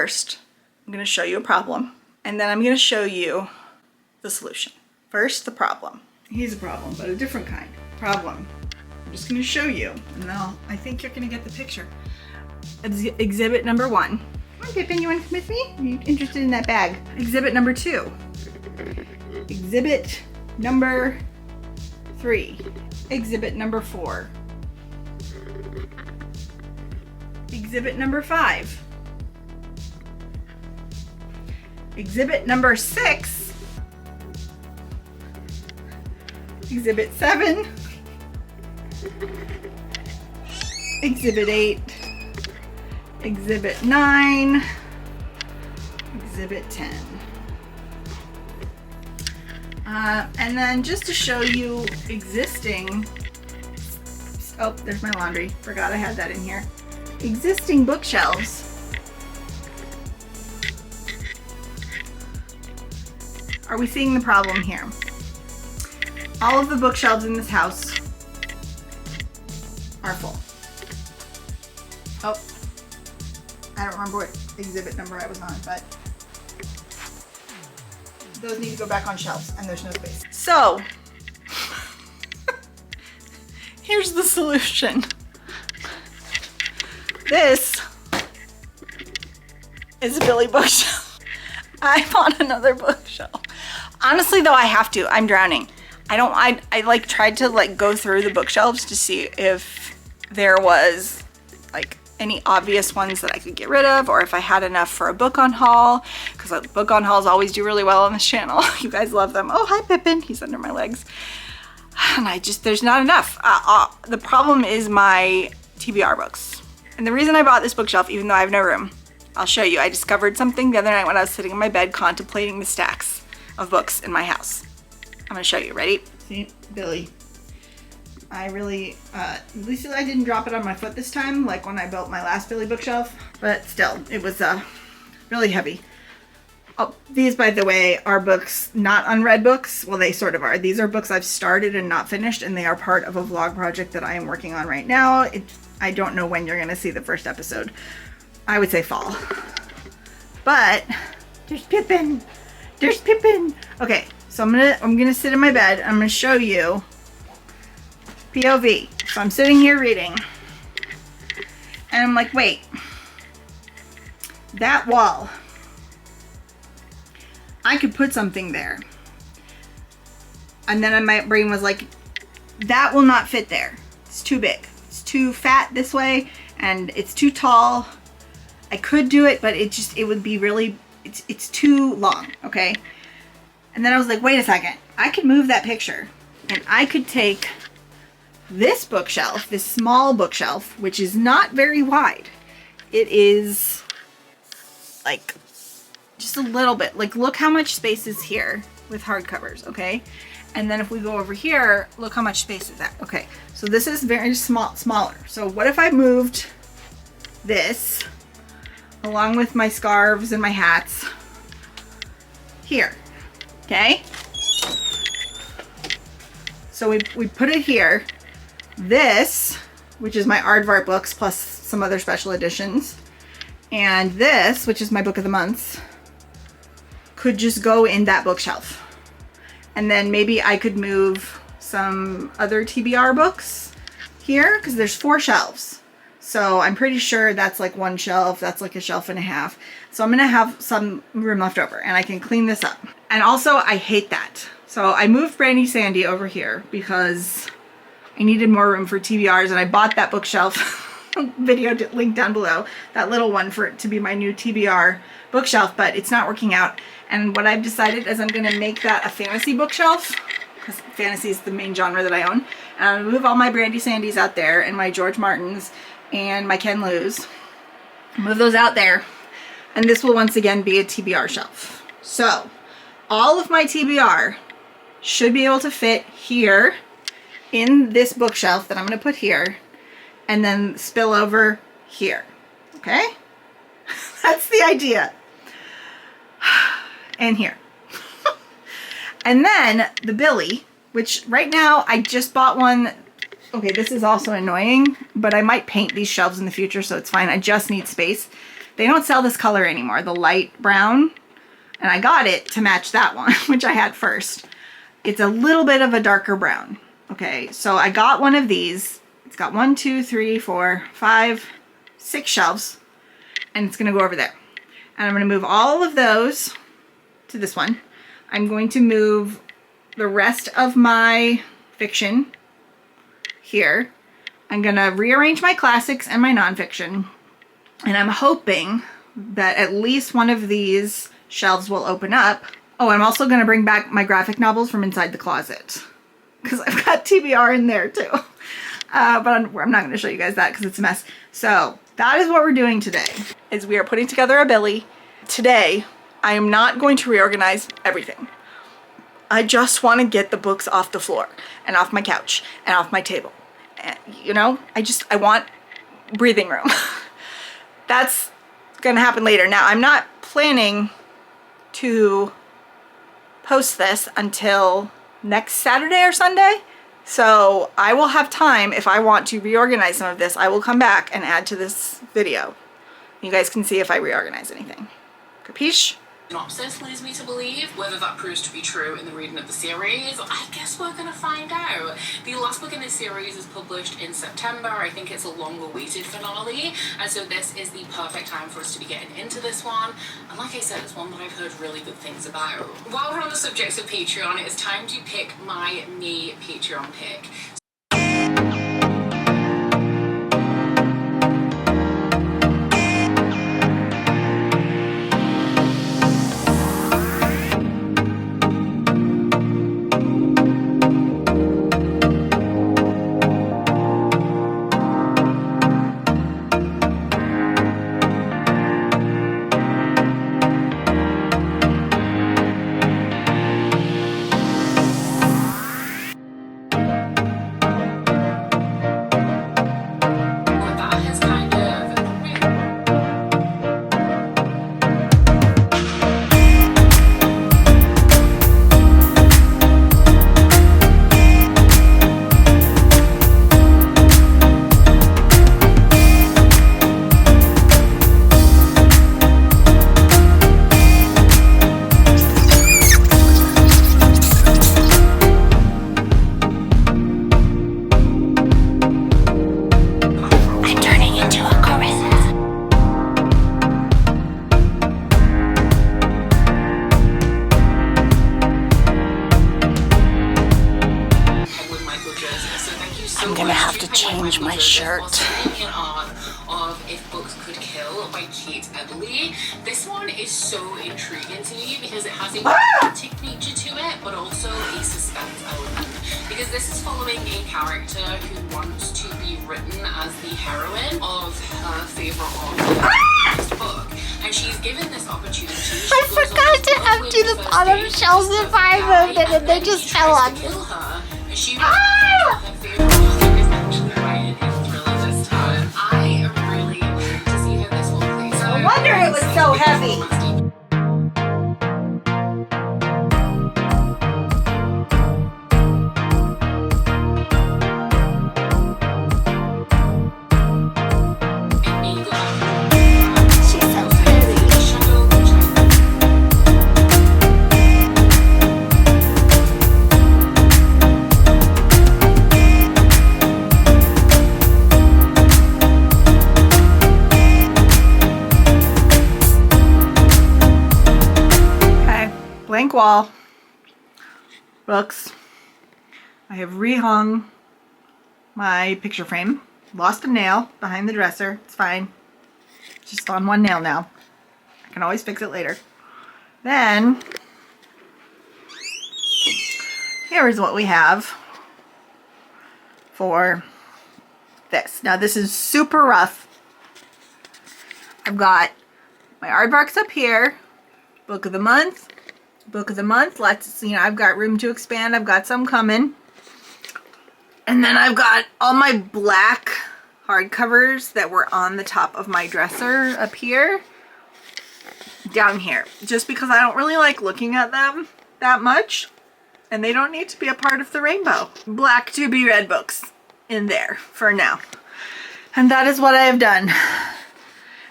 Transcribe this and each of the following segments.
first, I'm going to show you a problem, and then I'm going to show you the solution. First, the problem. Here's a problem, but a different kind. Problem. I'm just going to show you, and now I think you're going to get the picture. Exhibit number 1. Come on, Pippin, you want to come with me? Are you interested in that bag? Exhibit number 2. Exhibit number 3. Exhibit number 4. Exhibit number 5. Exhibit number 6. Exhibit 7. Exhibit 8. Exhibit 9. Exhibit 10. And then just to show you existing, oh, there's my laundry. Forgot I had that in here. Existing bookshelves. Are we seeing the problem here? All of the bookshelves in this house are full. Oh, I don't remember what exhibit number I was on, but those need to go back on shelves and there's no space. So, here's the solution. This is a Billy bookshelf. I bought another bookshelf. Honestly though, I have to. I'm drowning. I like tried to like go through the bookshelves to see if there was like any obvious ones that I could get rid of, or if I had enough for a book on haul, because like, book on hauls always do really well on this channel. You guys love them. Oh, hi Pippin, he's under my legs. And there's not enough. The problem is my TBR books. And the reason I bought this bookshelf, even though I have no room, I'll show you. I discovered something the other night when I was sitting in my bed contemplating the stacks of books in my house. I'm gonna show you, ready? See, Billy. I really, at least I didn't drop it on my foot this time, like when I built my last Billy bookshelf, but still, it was really heavy. Oh, these, by the way, are books, not unread books. Well, they sort of are. These are books I've started and not finished, and they are part of a vlog project that I am working on right now. I don't know when you're gonna see the first episode. I would say fall. But, there's Pippin! There's Pippin! Okay, so I'm gonna sit in my bed, I'm gonna show you POV. So I'm sitting here reading, and I'm like, wait, that wall, I could put something there. And then my brain was like, that will not fit there. It's too big. It's too fat this way, and it's too tall. I could do it, but it would be really, it's too long, okay? And then I was like, wait a second. I could move that picture, and I could take this bookshelf, this small bookshelf, which is not very wide. It is like just a little bit. Like, look how much space is here with hardcovers, okay? And then if we go over here, look how much space is that. Okay, so this is very smaller. So what if I moved this along with my scarves and my hats here, okay? So we put it here. This, which is my aardvark books plus some other special editions, and this, which is my book of the month, could just go in that bookshelf. And then maybe I could move some other TBR books here, because there's 4 shelves. So I'm pretty sure that's like 1 shelf, that's like a shelf and a half. So I'm gonna have some room left over, and I can clean this up. And also, I hate that. So I moved Brandy Sandy over here because I needed more room for TBRs, and I bought that bookshelf video link down below, that little one, for it to be my new TBR bookshelf, but it's not working out. And what I've decided is I'm gonna make that a fantasy bookshelf, because fantasy is the main genre that I own. And I'm gonna move all my Brandy Sandys out there, and my George Martins, and my Ken Liu's. Move those out there, and this will once again be a TBR shelf. So, all of my TBR should be able to fit here in this bookshelf that I'm going to put here, and then spill over here, okay? That's the idea. And here. And then the Billy, which right now I just bought one. Okay, this is also annoying, but I might paint these shelves in the future, so it's fine. I just need space. They don't sell this color anymore, the light brown. And I got it to match that one, which I had first. It's a little bit of a darker brown. Okay, so I got one of these. It's got 1, 2, 3, 4, 5, 6 shelves. And it's gonna go over there. And I'm gonna move all of those to this one. I'm going to move the rest of my fiction here. I'm gonna rearrange my classics and my nonfiction. And I'm hoping that at least one of these shelves will open up. Oh, I'm also gonna bring back my graphic novels from inside the closet, because I've got TBR in there too. But I'm not gonna show you guys that because it's a mess. So that is what we're doing today, is we are putting together a Billy. Today, I am not going to reorganize everything. I just want to get the books off the floor and off my couch and off my table. And, you know, I want breathing room. That's gonna happen later. Now, I'm not planning to post this until next Saturday or Sunday. So I will have time. If I want to reorganize some of this, I will come back and add to this video. You guys can see if I reorganize anything. Capiche? Synopsis leads me to believe. Whether that proves to be true in the reading of the series, I guess we're gonna find out. The last book in this series is published in September. I think it's a long-awaited finale, and so this is the perfect time for us to be getting into this one. And like I said, it's one that I've heard really good things about. While we're on the subject of Patreon, it is time to pick my May Patreon pick. I'm gonna have to change my shirt. Of If Books Could Kill by Kate Edley. This one is so intriguing to me because it has a romantic nature to it, but also a suspense element. Because this is following a character who wants to be written as the heroine of her favorite author's book, and she's given this opportunity. I forgot to empty the bottom shelves if I moved it, and they just fell on me. Kill her, and she her favorite author is actually writing a thriller this time. I am really intrigued to see how this will play out. No wonder it was so heavy. Blank wall, books. I have rehung my picture frame. Lost a nail behind the dresser. It's fine. It's just on one nail now. I can always fix it later. Then, here is what we have for this. Now this is super rough. I've got my aardvarks up here, book of the month. Book of the month. Lots, you know, I've got room to expand. I've got some coming. And then I've got all my black hardcovers that were on the top of my dresser up here, down here. Just because I don't really like looking at them that much. And they don't need to be a part of the rainbow. Black to be read books in there for now. And that is what I have done.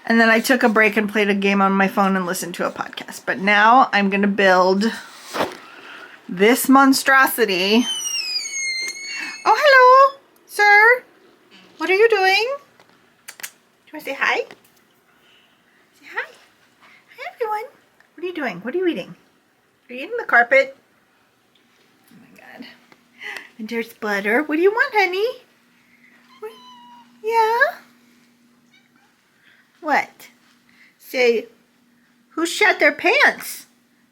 And then I took a break and played a game on my phone and listened to a podcast. But now I'm gonna build this monstrosity. Oh, hello, sir. What are you doing? Do you want to say hi? Say hi. Hi, everyone. What are you doing? What are you eating? Are you eating the carpet? Oh my God. And there's butter. What do you want, honey? What? Yeah? What? Say, who shat their pants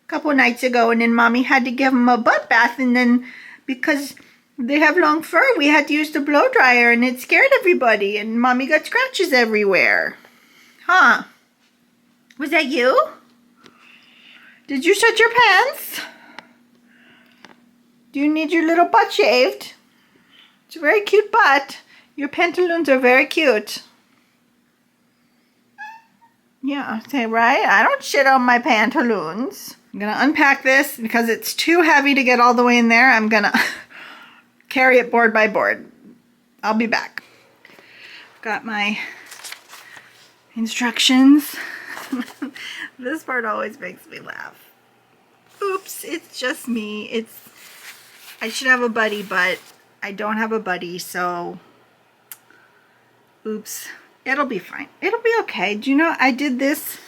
a couple nights ago and then mommy had to give them a butt bath, and then because they have long fur we had to use the blow dryer and it scared everybody and mommy got scratches everywhere. Huh? Was that you? Did you shat your pants? Do you need your little butt shaved? It's a very cute butt. Your pantaloons are very cute. Yeah, say right. I don't shit on my pantaloons. I'm gonna unpack this because it's too heavy to get all the way in there. I'm gonna carry it board by board. I'll be back. Got my instructions. This part always makes me laugh. Oops, it's just me. I should have a buddy, but I don't have a buddy, so oops. It'll be fine. It'll be okay. Do you know I did this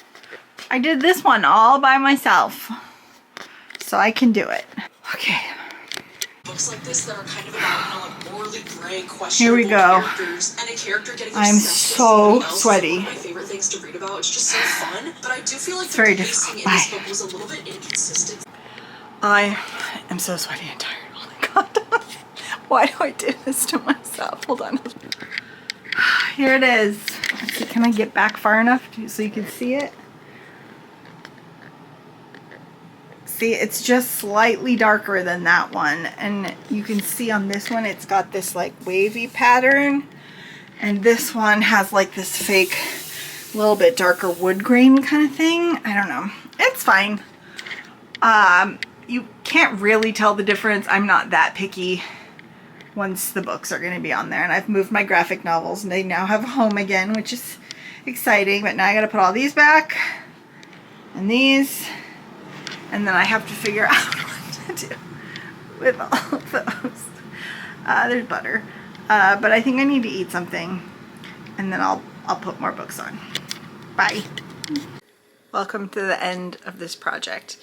one all by myself. So I can do it. Okay. Books like this that are kind of about, like morally gray, Here questionable we go. characters, and a character getting I'm obsessed with so something else sweaty. is one of my favorite things to read about. It's just so fun, but I do feel like It's the very pacing difficult. in this Bye. book was a little bit inconsistent. I am so sweaty and tired. Oh my God. Why do I do this to myself? Hold on. Here it is. Let's see, can I get back far enough so you can see it? See, it's just slightly darker than that one. And you can see on this one, it's got this like wavy pattern. And this one has like this fake, little bit darker wood grain kind of thing. I don't know. It's fine. You can't really tell the difference. I'm not that picky once the books are going to be on there. And I've moved my graphic novels and they now have a home again, which is exciting. But now I got to put all these back and these. And then I have to figure out what to do with all of those. There's butter. But I think I need to eat something. And then I'll put more books on. Bye. Welcome to the end of this project.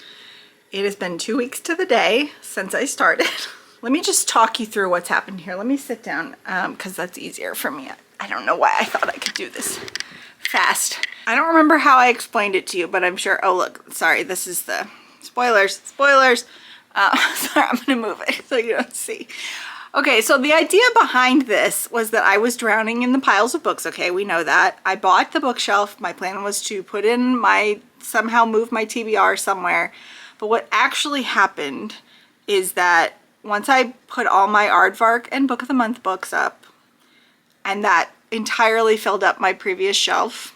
It has been 2 weeks to the day since I started. Let me just talk you through what's happened here. Let me sit down because that's easier for me. I don't know why I thought I could do this fast. I don't remember how I explained it to you, but I'm sure. Oh, look, sorry, this is the spoilers. Sorry, I'm gonna move it so you don't see. Okay, so the idea behind this was that I was drowning in the piles of books. Okay, we know that. I bought the bookshelf. My plan was to put in somehow move my TBR somewhere. But what actually happened is that once I put all my Aardvark and Book of the Month books up, and that entirely filled up my previous shelf,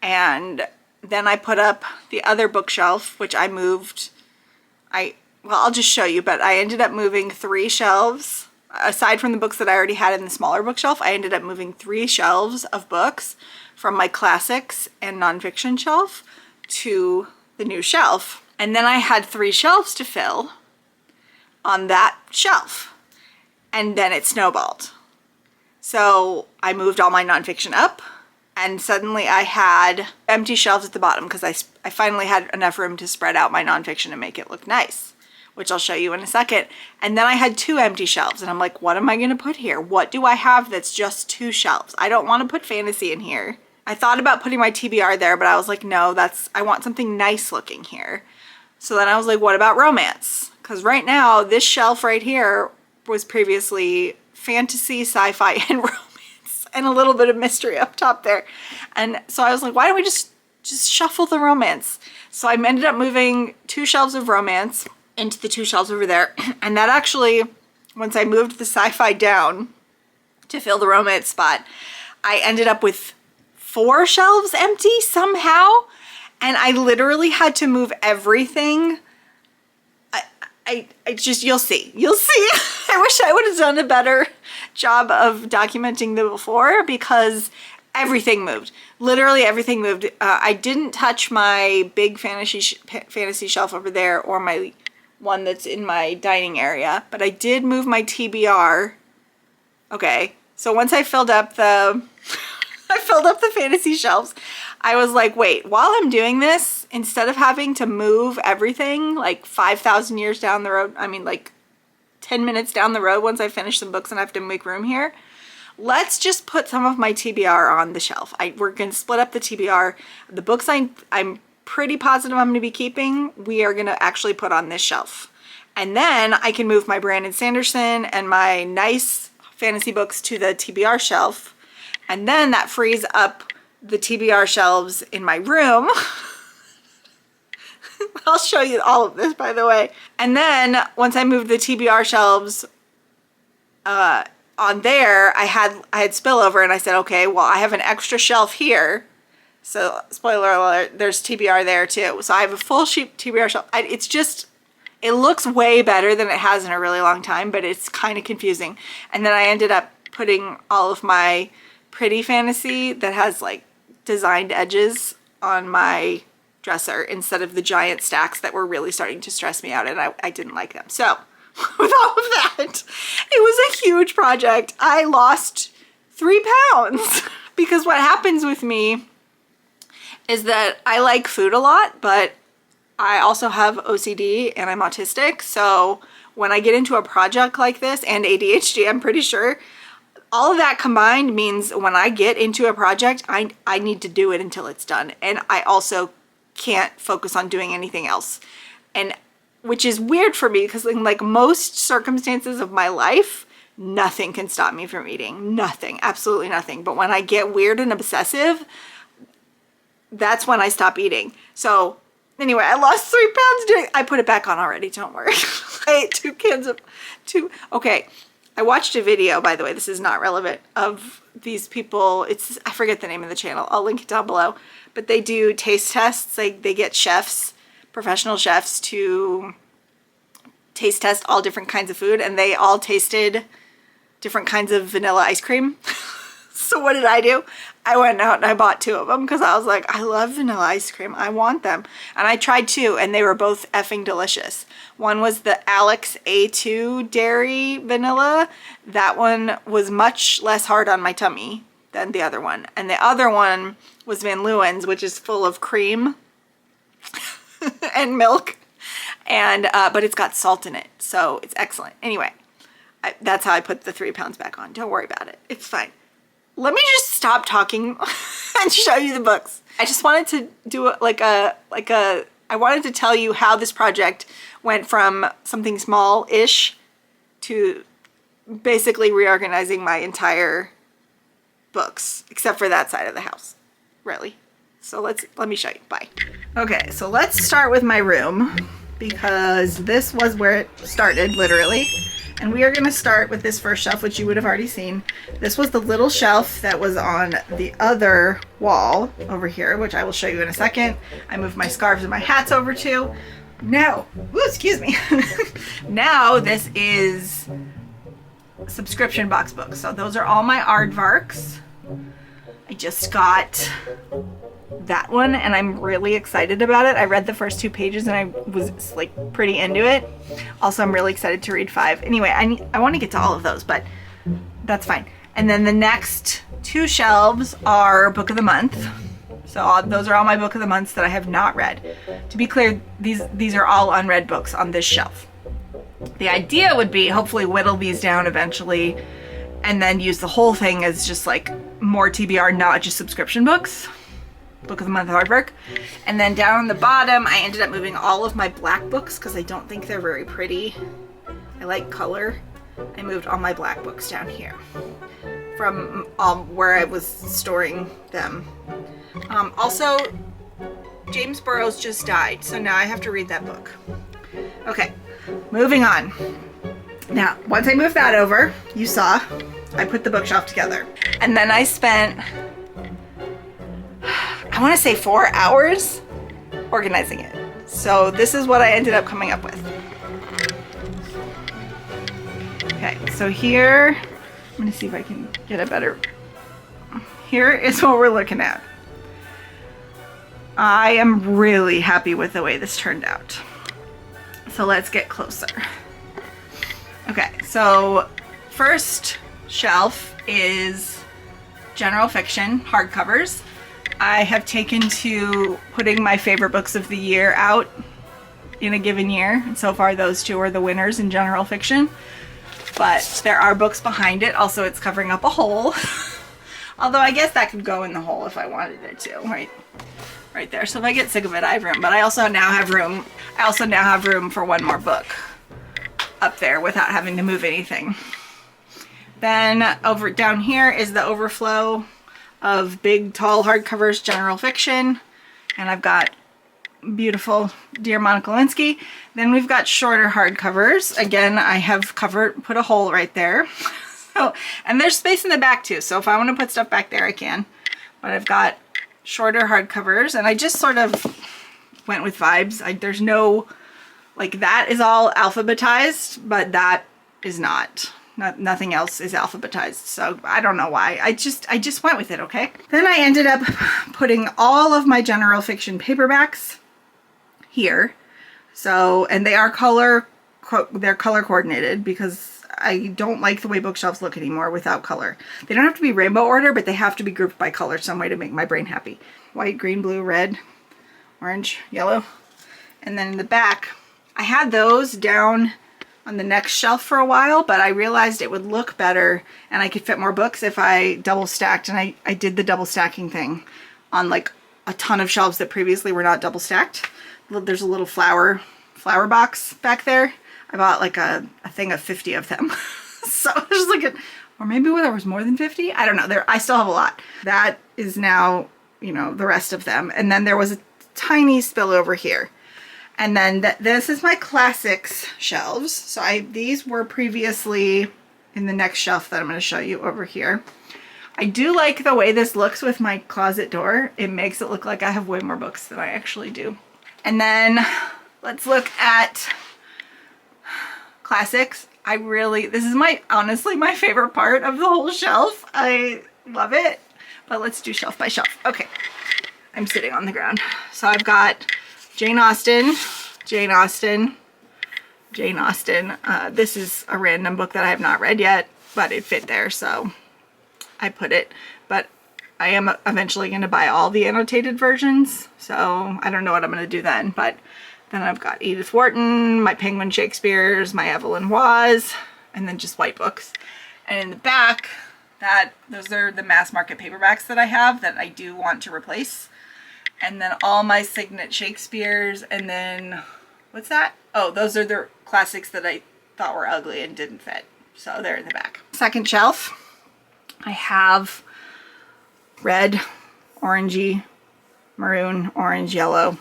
and then I put up the other bookshelf, which I moved. Well, I'll just show you, but I ended up moving 3 shelves. Aside from the books that I already had in the smaller bookshelf, I ended up moving 3 shelves of books from my classics and nonfiction shelf to the new shelf. And then I had 3 shelves to fill on that shelf. And then it snowballed. So I moved all my nonfiction up, and suddenly I had empty shelves at the bottom because I finally had enough room to spread out my nonfiction and make it look nice, which I'll show you in a second. And then I had 2 empty shelves, and I'm like, what am I gonna put here? What do I have that's just 2 shelves? I don't want to put fantasy in here. I thought about putting my TBR there, but I was like, no, I want something nice looking here. So then I was like, what about romance? Because right now, this shelf right here was previously fantasy, sci-fi, and romance, and a little bit of mystery up top there. And so I was like, why don't we just shuffle the romance? So I ended up moving 2 shelves of romance into the 2 shelves over there. And that actually, once I moved the sci-fi down to fill the romance spot, I ended up with 4 shelves empty somehow. And I literally had to move everything. I just, you'll see. I wish I would have done a better job of documenting the before, because everything moved. Literally everything moved. I didn't touch my big fantasy shelf over there or my one that's in my dining area, but I did move my TBR. Okay, so once I filled up the fantasy shelves, I was like, wait, while I'm doing this, instead of having to move everything like 5,000 years down the road, I mean like 10 minutes down the road once I finish some books and I have to make room here, let's just put some of my TBR on the shelf. We're going to split up the TBR. The books I'm pretty positive I'm going to be keeping, we are going to actually put on this shelf. And then I can move my Brandon Sanderson and my nice fantasy books to the TBR shelf. And then that frees up the TBR shelves in my room. I'll show you all of this, by the way. And then once I moved the TBR shelves on there, I had spillover, and I said, okay, well, I have an extra shelf here. So spoiler alert, there's TBR there too. So I have a full sheet TBR shelf. It's just, it looks way better than it has in a really long time, but it's kind of confusing. And then I ended up putting all of my pretty fantasy that has like designed edges on my dresser instead of the giant stacks that were really starting to stress me out, and I didn't like them. So with all of that, it was a huge project. I lost 3 pounds because what happens with me is that I like food a lot, but I also have OCD and I'm autistic. So when I get into a project like this, and ADHD, I'm pretty sure, all of that combined means when I get into a project, I need to do it until it's done. And I also can't focus on doing anything else. And which is weird for me because in like most circumstances of my life, nothing can stop me from eating. Nothing, absolutely nothing. But when I get weird and obsessive, that's when I stop eating. So anyway, I lost 3 pounds I put it back on already, don't worry. I ate 2 cans of, okay. I watched a video, by the way, this is not relevant, of these people, I forget the name of the channel, I'll link it down below, but they do taste tests, like they get chefs, professional chefs to taste test all different kinds of food, and they all tasted different kinds of vanilla ice cream. So what did I do? I went out and I bought 2 of them because I was like, I love vanilla ice cream. I want them. And I tried 2 and they were both effing delicious. One was the Alex A2 dairy vanilla. That one was much less hard on my tummy than the other one. And the other one was Van Leeuwen's, which is full of cream and milk. And but it's got salt in it. So it's excellent. Anyway, that's how I put the 3 pounds back on. Don't worry about it. It's fine. Let me just stop talking and show you the books. I just wanted to do I wanted to tell you how this project went from something small-ish to basically reorganizing my entire books, except for that side of the house, really. So let me show you, bye. Okay, so let's start with my room because this was where it started, literally. And we are going to start with this first shelf, which you would have already seen. This was the little shelf that was on the other wall over here, which I will show you in a second. I moved my scarves and my hats over to. Now, excuse me. Now this is subscription box books. So those are all my aardvarks. I just got that one and I'm really excited about it. I read the first 2 pages and I was like pretty into it. Also, I'm really excited to read 5. Anyway, I want to get to all of those, but that's fine. And then the next 2 shelves are book of the month. So those are all my book of the months that I have not read. To be clear, these are all unread books on this shelf. The idea would be hopefully whittle these down eventually and then use the whole thing as just like more TBR, not just subscription books. Book of the month aardvark. And then down on the bottom, I ended up moving all of my black books because I don't think they're very pretty. I like color. I moved all my black books down here from where I was storing them. Also, James Burroughs just died, so now I have to read that book. Okay, moving on. Now, once I moved that over, you saw, I put the bookshelf together. And then I spent, I want to say 4 hours organizing it. So this is what I ended up coming up with. Okay, so here, I'm going to see if I can get a better, here is what we're looking at. I am really happy with the way this turned out. So let's get closer. Okay, so first shelf is general fiction hardcovers. I have taken to putting my favorite books of the year out in a given year. And so far those two are the winners in general fiction. But there are books behind it. Also, it's covering up a hole. Although I guess that could go in the hole if I wanted it to, right there. So if I get sick of it, I have room. But I also now have room for one more book up there without having to move anything. Then over down here is the overflow of big, tall hardcovers, general fiction. And I've got beautiful Dear Monica Lewinsky. Then we've got shorter hardcovers. Again, I have put a hole right there. So, and there's space in the back too. So if I want to put stuff back there, I can. But I've got shorter hardcovers, and I just sort of went with vibes. There's no, like, that is all alphabetized, but that is not. Nothing else is alphabetized, so I don't know why. I just went with it, okay? Then I ended up putting all of my general fiction paperbacks here. So, and they are color coordinated because I don't like the way bookshelves look anymore without color. They don't have to be rainbow order, but they have to be grouped by color some way to make my brain happy. White, green, blue, red, orange, yellow. And then in the back, I had those down on the next shelf for a while, but I realized it would look better and I could fit more books if I double stacked, and I did the double stacking thing on like a ton of shelves that previously were not double stacked. There's a little flower box back there. I bought like a thing of 50 of them. So I was just looking, or maybe there was more than 50? I don't know. I still have a lot. That is now, you know, the rest of them. And then there was a tiny spill over here. And then this is my classics shelves. So these were previously in the next shelf that I'm going to show you over here. I do like the way this looks with my closet door. It makes it look like I have way more books than I actually do. And then let's look at classics. This is honestly my favorite part of the whole shelf. I love it. But let's do shelf by shelf. Okay. I'm sitting on the ground. So I've got Jane Austen. This is a random book that I have not read yet, but it fit there, so I put it. But I am eventually going to buy all the annotated versions, so I don't know what I'm going to do then. But then I've got Edith Wharton, my Penguin Shakespeare's, my Evelyn Waugh, and then just white books. And in the back, those are the mass market paperbacks that I have that I do want to replace. And then all my Signet Shakespeare's, and then, what's that? Oh, those are the classics that I thought were ugly and didn't fit. So they're in the back. Second shelf, I have red, orangey, maroon, orange, yellow,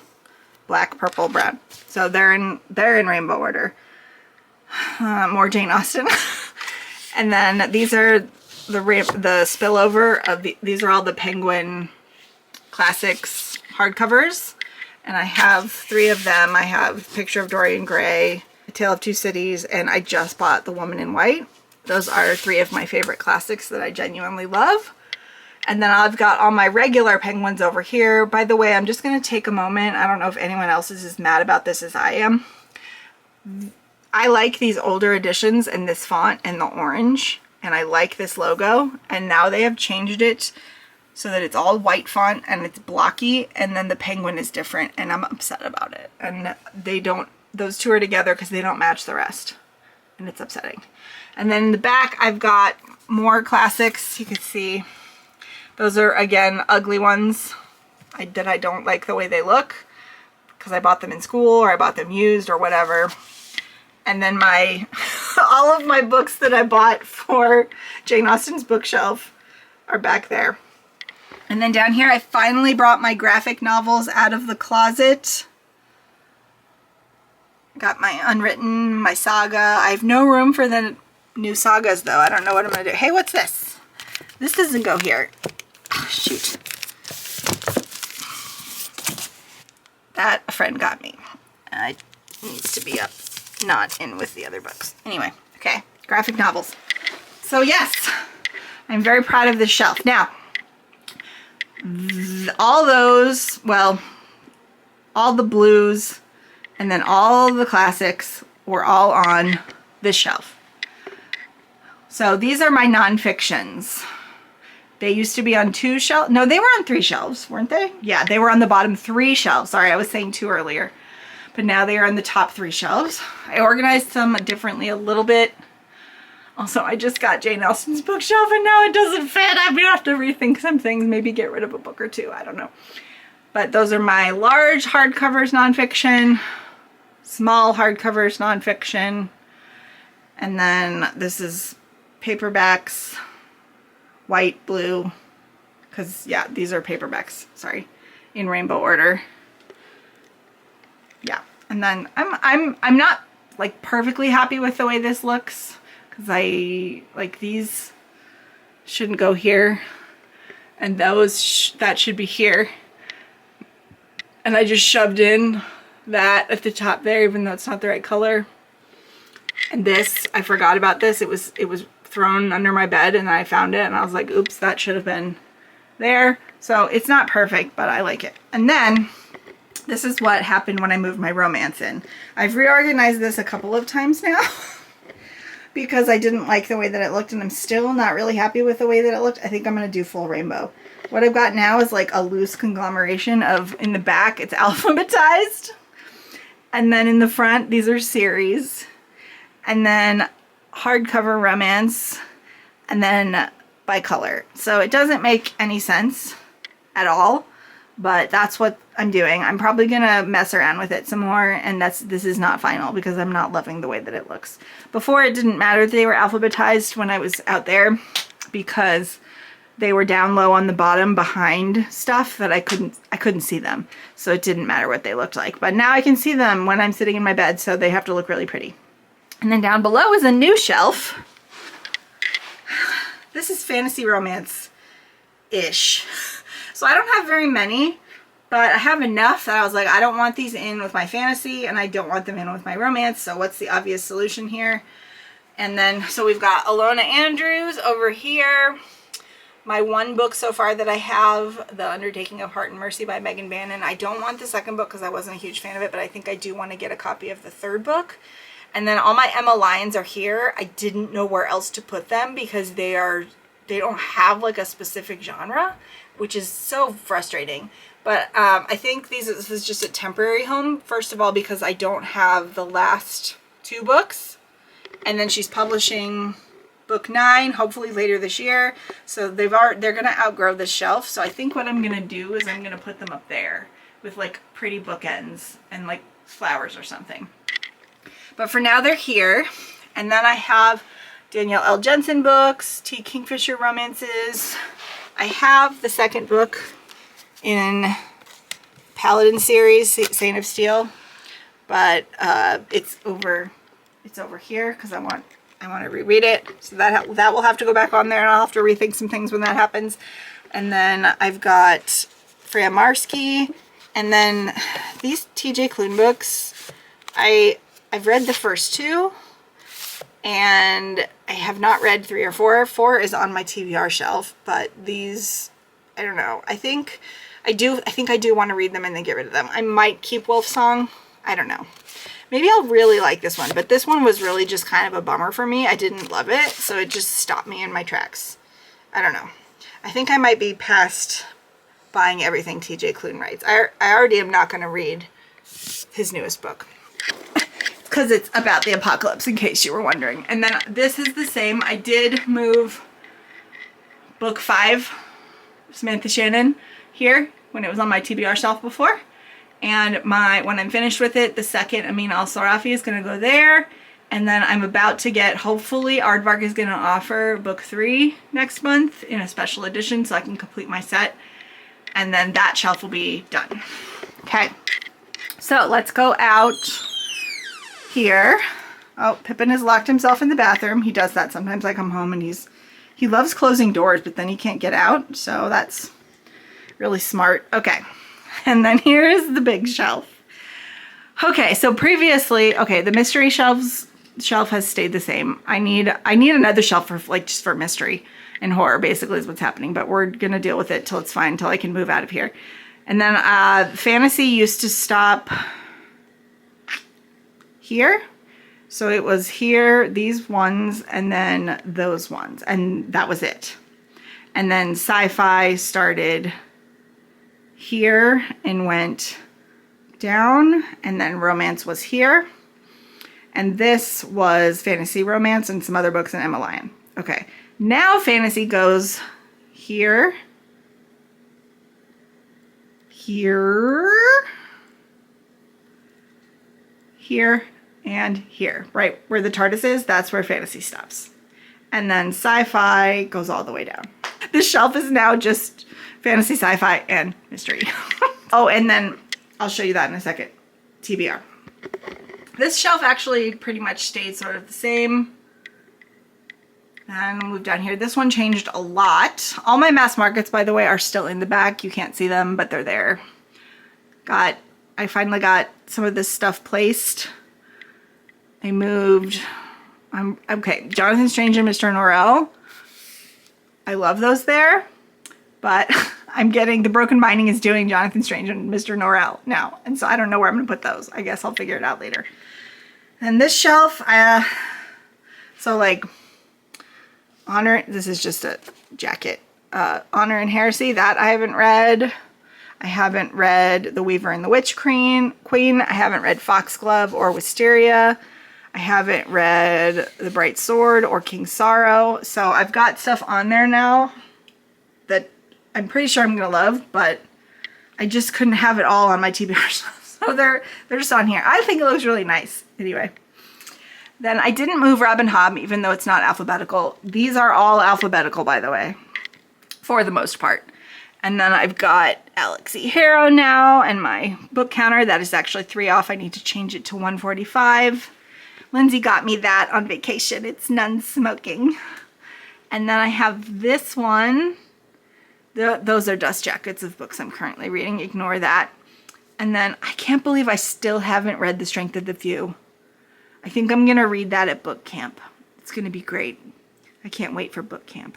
black, purple, brown. So they're in rainbow order. More Jane Austen. And then these are the spillover of these are all the Penguin Classics hardcovers, and I have 3 of them. I have Picture of Dorian Gray, A Tale of Two Cities, and I just bought The Woman in White. Those are 3 of my favorite classics that I genuinely love. And then I've got all my regular Penguins over here. By the way, I'm just going to take a moment. I don't know if anyone else is as mad about this as I am. I like these older editions in this font and the orange, and I like this logo, and now they have changed it so that it's all white font and it's blocky, and then the penguin is different, and I'm upset about it. And those two are together because they don't match the rest, and it's upsetting. And then in the back, I've got more classics. You can see those are, again, ugly ones that I don't like the way they look because I bought them in school or I bought them used or whatever. And then all of my books that I bought for Jane Austen's bookshelf are back there. And then down here, I finally brought my graphic novels out of the closet. Got my unwritten, my saga. I have no room for the new sagas, though. I don't know what I'm going to do. Hey, what's this? This doesn't go here. Oh, shoot. That a friend got me. It needs to be up, not in with the other books. Anyway, okay. Graphic novels. So, yes, I'm very proud of this shelf. Now, all those, well, all the blues and then all the classics were all on this shelf. So these are my nonfictions. They used to be on 2 shelves. No, they were on 3 shelves, weren't they? Yeah, they were on the bottom 3 shelves. Sorry, I was saying 2 earlier. But now they are on the top 3 shelves. I organized them differently a little bit. Also, I just got Jane Austen's bookshelf and now it doesn't fit. I'm gonna have to rethink some things, maybe get rid of a book or 2, I don't know. But those are my large hardcovers nonfiction, small hardcovers nonfiction, and then this is paperbacks, white, blue, because yeah, these are paperbacks, sorry, in rainbow order. Yeah, and then I'm not like perfectly happy with the way this looks, because I like these shouldn't go here, and those that should be here, and I just shoved in that at the top there, even though it's not the right color. And this, I forgot about this. It was thrown under my bed and I found it and I was like, oops, that should have been there. So it's not perfect, but I like it. And then this is what happened when I moved my romance in. I've reorganized this a couple of times now because I didn't like the way that it looked and I'm still not really happy with the way that it looked. I think I'm going to do full rainbow. What I've got now is like a loose conglomeration of, in the back, it's alphabetized. And then in the front, these are series. And then hardcover romance, and then by color. So it doesn't make any sense at all, but that's what I'm doing. I'm probably gonna mess around with it some more, and this is not final because I'm not loving the way that it looks. Before, it didn't matter that they were alphabetized when I was out there because they were down low on the bottom behind stuff that I couldn't see them. So it didn't matter what they looked like. But now I can see them when I'm sitting in my bed, so they have to look really pretty. And then down below is a new shelf. This is fantasy romance-ish. So I don't have very many, but I have enough that I was like, I don't want these in with my fantasy and I don't want them in with my romance. So what's the obvious solution here? And then, so we've got Alona Andrews over here. My one book so far that I have, The Undertaking of Heart and Mercy by Megan Bannon. I don't want the second book because I wasn't a huge fan of it, but I think I do want to get a copy of the third book. And then all my Emma Lyons are here. I didn't know where else to put them because they don't have like a specific genre, which is so frustrating. But I think this is just a temporary home, first of all, because I don't have the last 2 books. And then she's publishing book 9, hopefully later this year. So they're gonna outgrow this shelf. So I think what I'm gonna do is I'm gonna put them up there with like pretty bookends and like flowers or something. But for now they're here. And then I have Danielle L. Jensen books, T. Kingfisher romances. I have the second book in Paladin series, Saint of Steel, but it's over here because I want to reread it. So that will have to go back on there, and I'll have to rethink some things when that happens. And then I've got Freya Marsky, and then these T.J. Klune books. I've read the first 2, and I have not read 3 or 4. 4 is on my TBR shelf, but these, I don't know. I think I do want to read them and then get rid of them. I might keep Wolfsong. I don't know. Maybe I'll really like this one, but this one was really just kind of a bummer for me. I didn't love it, so it just stopped me in my tracks. I don't know. I think I might be past buying everything TJ Klune writes. I already am not going to read his newest book because it's about the apocalypse, in case you were wondering. And then this is the same. I did move book 5, Samantha Shannon, here when it was on my TBR shelf before. And when I'm finished with it, the second Amin Al-Sarafi is going to go there. And then I'm about to get, hopefully, Aardvark is going to offer book 3 next month in a special edition so I can complete my set. And then that shelf will be done. Okay. So let's go out here. Oh, Pippin has locked himself in the bathroom. He does that sometimes. I come home and he loves closing doors, but then he can't get out. So that's really smart. Okay. And then here is the big shelf. Okay, so previously, the mystery shelf has stayed the same. I need another shelf for just for mystery. and horror basically is what's happening, but we're gonna deal with it till it's fine, till I can move out of here. And then fantasy used to stop here. So it was here, these ones, and then those ones, and that was it. And then sci-fi started here and went down, and then romance was here. And this was fantasy, romance, and some other books and Emma Lyon. Okay, now fantasy goes here, here, here, and here, right where the TARDIS is. That's where fantasy stops. And then sci-fi goes all the way down. This shelf is now just fantasy, sci-fi, and mystery. Oh, and then I'll show you that in a second. TBR. This shelf actually pretty much stayed sort of the same. And we'll move down here. This one changed a lot. All my mass markets, by the way, are still in the back. You can't see them, but they're there. I finally got some of this stuff placed. I moved, okay, Jonathan Strange and Mr. Norrell. I love those there, but I'm getting, the Broken Binding is doing Jonathan Strange and Mr. Norrell now. And so I don't know where I'm gonna put those. I guess I'll figure it out later. And this shelf, so like, Honor, this is just a jacket. Honor and Heresy, that I haven't read. I haven't read The Weaver and the Witch Queen. I haven't read Foxglove or Wisteria. I haven't read The Bright Sword or King Sorrow. So I've got stuff on there now that I'm pretty sure I'm gonna love, but I just couldn't have it all on my TBR shelf. So they're just on here. I think it looks really nice. Anyway. Then I didn't move Robin Hobb, even though it's not alphabetical. These are all alphabetical, by the way, for the most part. And then I've got Alex E. Harrow now, and my book counter, that is actually 3 off. I need to change it to 145. Lindsay got me that on vacation. It's non-smoking. And then I have this one. Those are dust jackets of books I'm currently reading. Ignore that. And then I can't believe I still haven't read The Strength of the Few. I think I'm going to read that at book camp. It's going to be great. I can't wait for book camp.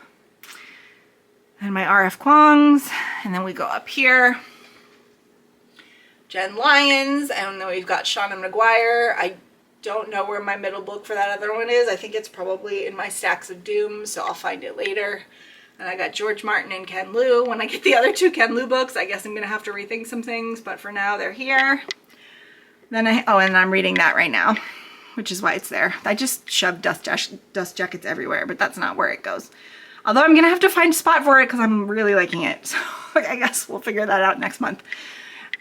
And my R.F. Kuang's. And then we go up here. Jen Lyons. And then we've got Shauna McGuire. I don't know where my middle book for that other one is. I think it's probably in my stacks of doom, so I'll find it later. And I got George Martin and Ken Liu. When I get the other 2 Ken Liu books, I guess I'm going to have to rethink some things, but for now they're here. Then and I'm reading that right now, which is why it's there. I just shoved dust jackets everywhere, but that's not where it goes. Although I'm going to have to find a spot for it because I'm really liking it. So I guess we'll figure that out next month.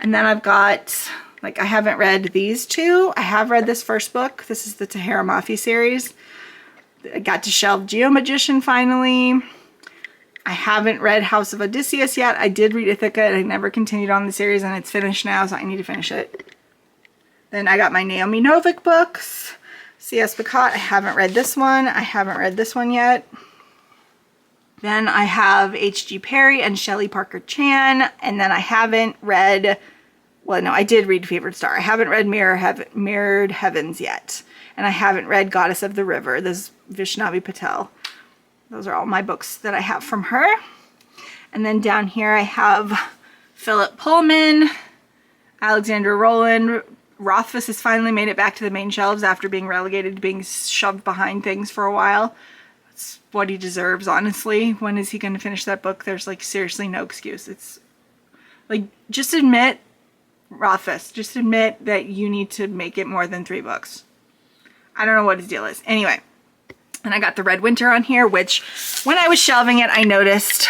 And then I've got, like, I haven't read these 2. I have read this first book. This is the Tahara Mafi series. I got to shelve Geomagician finally. I haven't read House of Odysseus yet. I did read Ithaca and I never continued on the series, and it's finished now, so I need to finish it. Then I got my Naomi Novik books. C.S. Bacot, I haven't read this one. I haven't read this one yet. Then I have H.G. Perry and Shelley Parker Chan. And then I haven't read, well, no, I did read Fevered Star. I haven't read Mirrored Heavens yet. And I haven't read Goddess of the River. This is Vishnavi Patel. Those are all my books that I have from her. And then down here I have Philip Pullman, Alexandra Rowland. Rothfuss has finally made it back to the main shelves after being relegated to being shoved behind things for a while. It's what he deserves, honestly. When is he going to finish that book? There's like seriously no excuse. It's like, just admit, Rothfuss, just admit that you need to make it more than 3 books. I don't know what his deal is. Anyway, and I got the Red Winter on here, which when I was shelving it, I noticed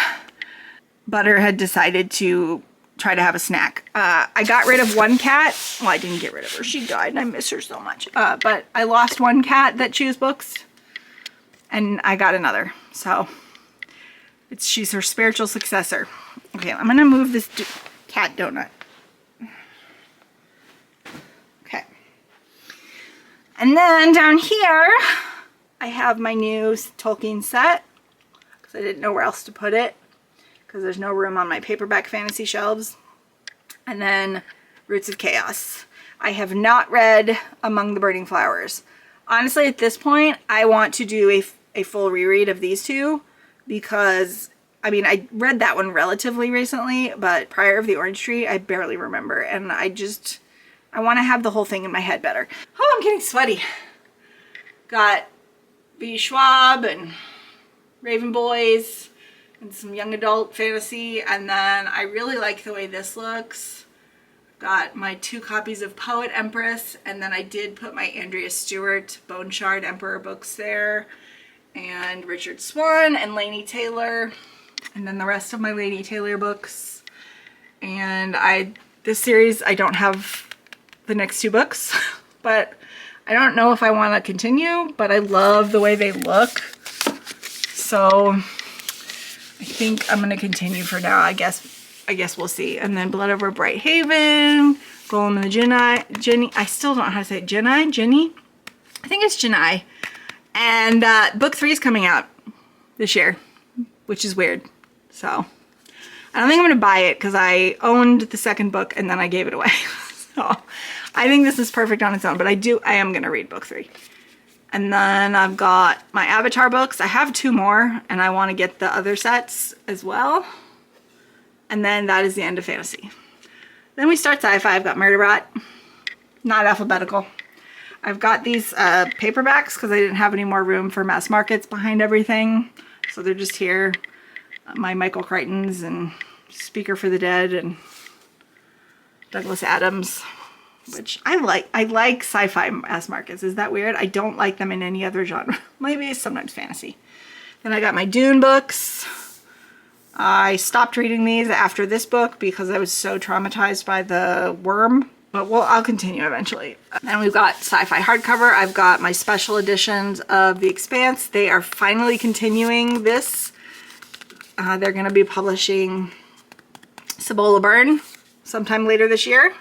Butter had decided to try to have a snack. I got rid of one cat. Well, I didn't get rid of her. She died and I miss her so much. But I lost one cat that chews books and I got another. So she's her spiritual successor. Okay, I'm going to move this cat donut. Okay. And then down here, I have my new Tolkien set because I didn't know where else to put it, because there's no room on my paperback fantasy shelves. And then Roots of Chaos. I have not read Among the Burning Flowers. Honestly, at this point, I want to do a full reread of these 2 because I mean, I read that one relatively recently, but Prior of the Orange Tree, I barely remember. And I want to have the whole thing in my head better. Oh, I'm getting sweaty. Got B. Schwab and Raven Boys and some young adult fantasy. And then I really like the way this looks. Got my 2 copies of Poet Empress, and then I did put my Andrea Stewart Bone Shard Emperor books there, and Richard Swan and Laini Taylor, and then the rest of my Laini Taylor books. And this series, I don't have the next 2 books, but I don't know if I want to continue, but I love the way they look. So I think I'm going to continue for now. I guess we'll see. And then Blood Over Bright Haven, Golem and the Jinni. I still don't know how to say it. Jinni? I think it's Jinni. And book 3 is coming out this year, which is weird. So I don't think I'm going to buy it because I owned the second book and then I gave it away. So I think this is perfect on its own, but I am going to read book 3. And then I've got my Avatar books. I have 2 more and I want to get the other sets as well. And then that is the end of fantasy. Then we start sci-fi. I've got Murderbot, not alphabetical. I've got these paperbacks because I didn't have any more room for mass markets behind everything. So they're just here. My Michael Crichtons and Speaker for the Dead and Douglas Adams, which I like. I like sci-fi mass markets. Is that weird? I don't like them in any other genre. Maybe sometimes fantasy. Then I got my Dune books. I stopped reading these after this book because I was so traumatized by the worm, but I'll continue eventually. And we've got sci-fi hardcover. I've got my special editions of The Expanse. They are finally continuing this. They're going to be publishing Cibola Burn sometime later this year.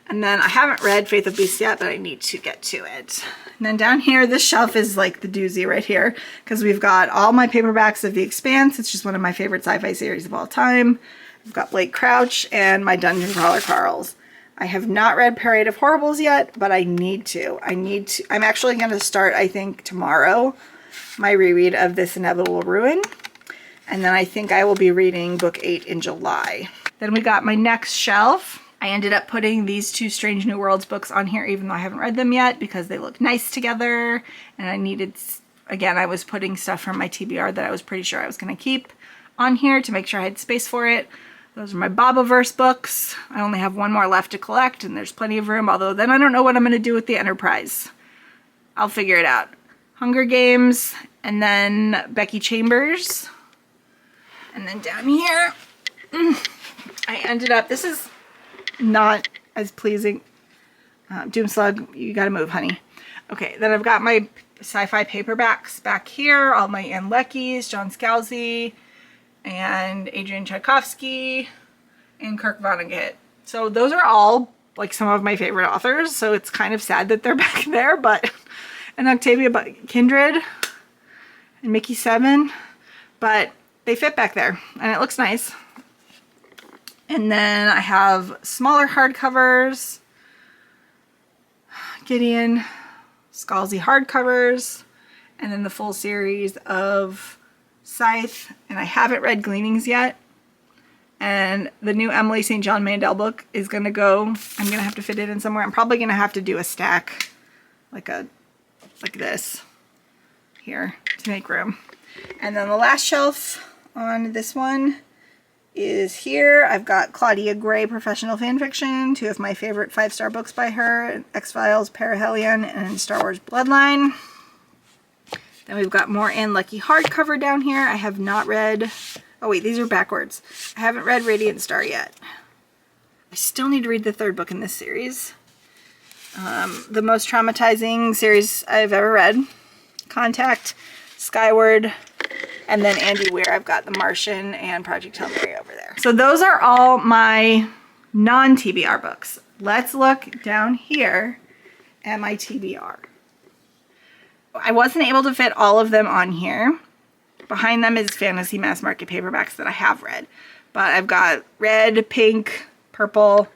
And then I haven't read Faith of Beasts yet, but I need to get to it. And then down here, this shelf is like the doozy right here because we've got all my paperbacks of The Expanse. It's just one of my favorite sci-fi series of all time. I've got Blake Crouch and my Dungeon Crawler Carls. I have not read Parade of Horribles yet, but I need to. I'm actually going to start, I think, tomorrow, my reread of This Inevitable Ruin. And then I think I will be reading book 8 in July. Then we got my next shelf. I ended up putting these 2 Strange New Worlds books on here even though I haven't read them yet because they look nice together. And I needed, again, I was putting stuff from my TBR that I was pretty sure I was going to keep on here to make sure I had space for it. Those are my Bobaverse books. I only have 1 more left to collect and there's plenty of room, although then I don't know what I'm going to do with the Enterprise. I'll figure it out. Hunger Games, and then Becky Chambers. And then down here, I ended up, this is not as pleasing. Doomslug, you gotta move, honey. Okay, then I've got my sci-fi paperbacks back here, all my Ann Leckies, John Scalzi, and Adrian Tchaikovsky, and Kirk Vonnegut. So those are all like some of my favorite authors, so it's kind of sad that they're back there, but, and Octavia Kindred, and Mickey 7, but they fit back there, and it looks nice. And then I have smaller hardcovers, Gideon, Scalzi hardcovers, and then the full series of Scythe. And I haven't read Gleanings yet. And the new Emily St. John Mandel book is going to go. I'm going to have to fit it in somewhere. I'm probably going to have to do a stack like this here to make room. And then the last shelf on this one is here. I've got Claudia Gray Professional Fanfiction, 2 of my favorite 5-star books by her, X-Files, Perihelion, and Star Wars Bloodline. Then we've got more Ann Leckie hardcover down here. I have not read, oh wait, these are backwards. I haven't read Radiant Star yet. I still need to read the 3rd book in this series. The most traumatizing series I've ever read, Contact, Skyward, and then Andy Weir. I've got The Martian and Project Hail Mary over there. So those are all my non-TBR books. Let's look down here at my TBR. I wasn't able to fit all of them on here. Behind them is fantasy mass market paperbacks that I have read. But I've got red, pink, purple,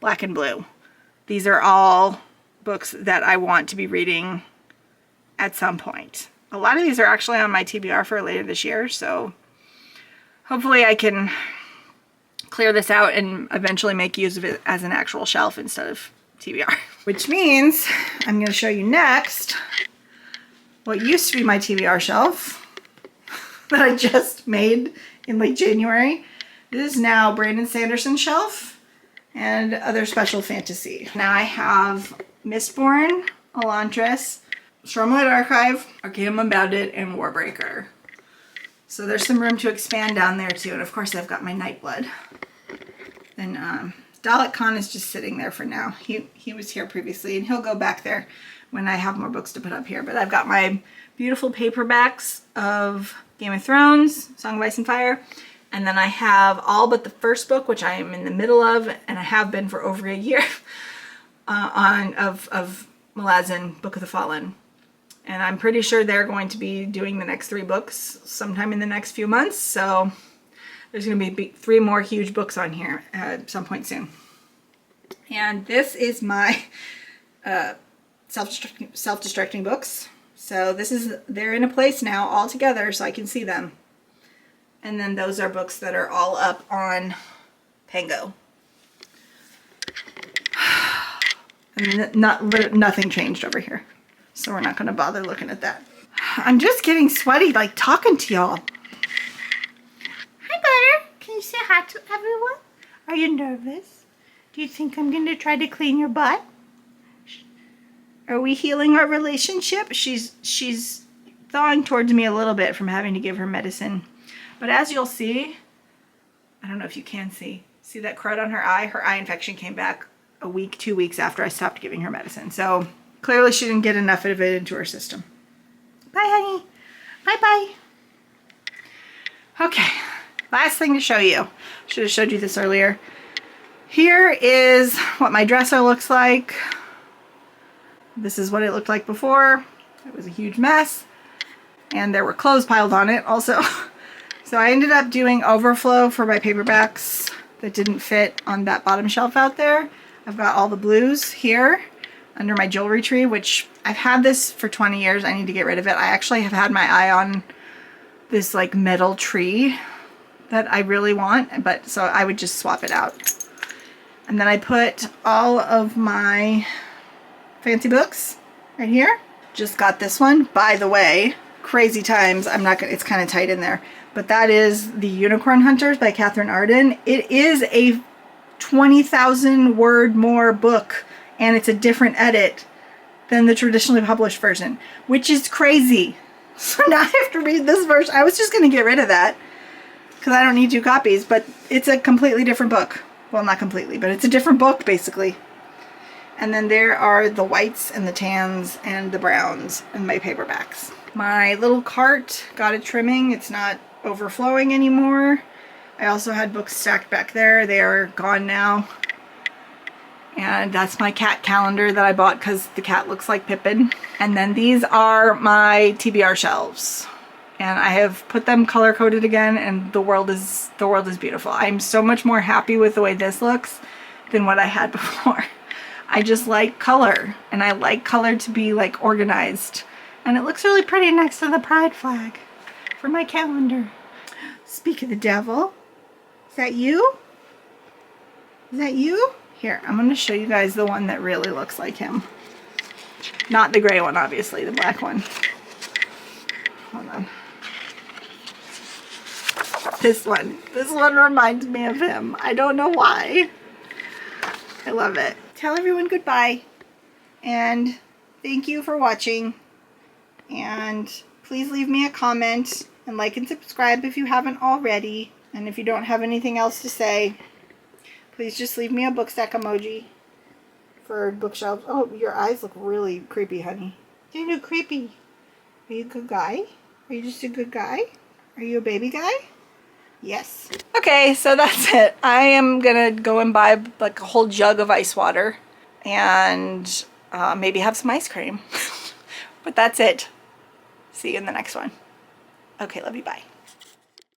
black, and blue. These are all books that I want to be reading at some point. A lot of these are actually on my TBR for later this year, so hopefully I can clear this out and eventually make use of it as an actual shelf instead of TBR. Which means I'm going to show you next what used to be my TBR shelf that I just made in late January. This is now Brandon Sanderson's shelf and other special fantasy. Now I have Mistborn, Elantris, Stormlight Archive, Arcanum Unbounded, and Warbreaker. So there's some room to expand down there too. And of course I've got my Nightblood. And Dalek Khan is just sitting there for now. He was here previously and he'll go back there when I have more books to put up here. But I've got my beautiful paperbacks of Game of Thrones, Song of Ice and Fire. And then I have all but the first book, which I am in the middle of, and I have been for over a year, of Malazan, Book of the Fallen. And I'm pretty sure they're going to be doing the next 3 books sometime in the next few months. So there's going to be 3 more huge books on here at some point soon. And this is my self-destructing books. So they're in a place now all together so I can see them. And then those are books that are all up on Pango. And nothing changed over here. So we're not going to bother looking at that. I'm just getting sweaty like talking to y'all. Hi, Butter. Can you say hi to everyone? Are you nervous? Do you think I'm going to try to clean your butt? Are we healing our relationship? She's thawing towards me a little bit from having to give her medicine. But as you'll see, I don't know if you can see that crud on her eye? Her eye infection came back a week, 2 weeks after I stopped giving her medicine. So clearly she didn't get enough of it into her system. Bye, honey. Bye-bye. Okay, last thing to show you. Should have showed you this earlier. Here is what my dresser looks like. This is what it looked like before. It was a huge mess. And there were clothes piled on it also. So I ended up doing overflow for my paperbacks that didn't fit on that bottom shelf out there. I've got all the blues here under my jewelry tree, which I've had this for 20 years. I need to get rid of it. I actually have had my eye on this like metal tree that I really want, but so I would just swap it out. And then I put all of my fancy books right here. Just got this one, by the way. Crazy times. I'm not gonna, it's kind of tight in there. But that is The Unicorn Hunters by Catherine Arden. It is a 20,000 word more book, and it's a different edit than the traditionally published version, which is crazy. So now I have to read this version. I was just going to get rid of that because I don't need 2 copies, but it's a completely different book. Well, not completely, but it's a different book basically. And then there are the whites and the tans and the browns in my paperbacks. My little cart got a trimming. It's not overflowing anymore. I also had books stacked back there. They are gone now. And that's my cat calendar that I bought because the cat looks like Pippin. And then these are my TBR shelves. And I have put them color coded again, and the world is beautiful. I'm so much more happy with the way this looks than what I had before. I just like color, and I like color to be like organized. And it looks really pretty next to the pride flag for my calendar. Speak of the devil. Is that you? Is that you? Here, I'm going to show you guys the one that really looks like him. Not the gray one, obviously, the black one. Hold on. This one reminds me of him. I don't know why. I love it. Tell everyone goodbye. And thank you for watching. And please leave me a comment and like and subscribe if you haven't already. And if you don't have anything else to say, please just leave me a book stack emoji for bookshelves. Oh, your eyes look really creepy, honey. They look creepy. Are you a good guy? Are you just a good guy? Are you a baby guy? Yes. Okay, so that's it. I am gonna go and buy like a whole jug of ice water and maybe have some ice cream. But that's it. See you in the next one. Okay, love you, bye.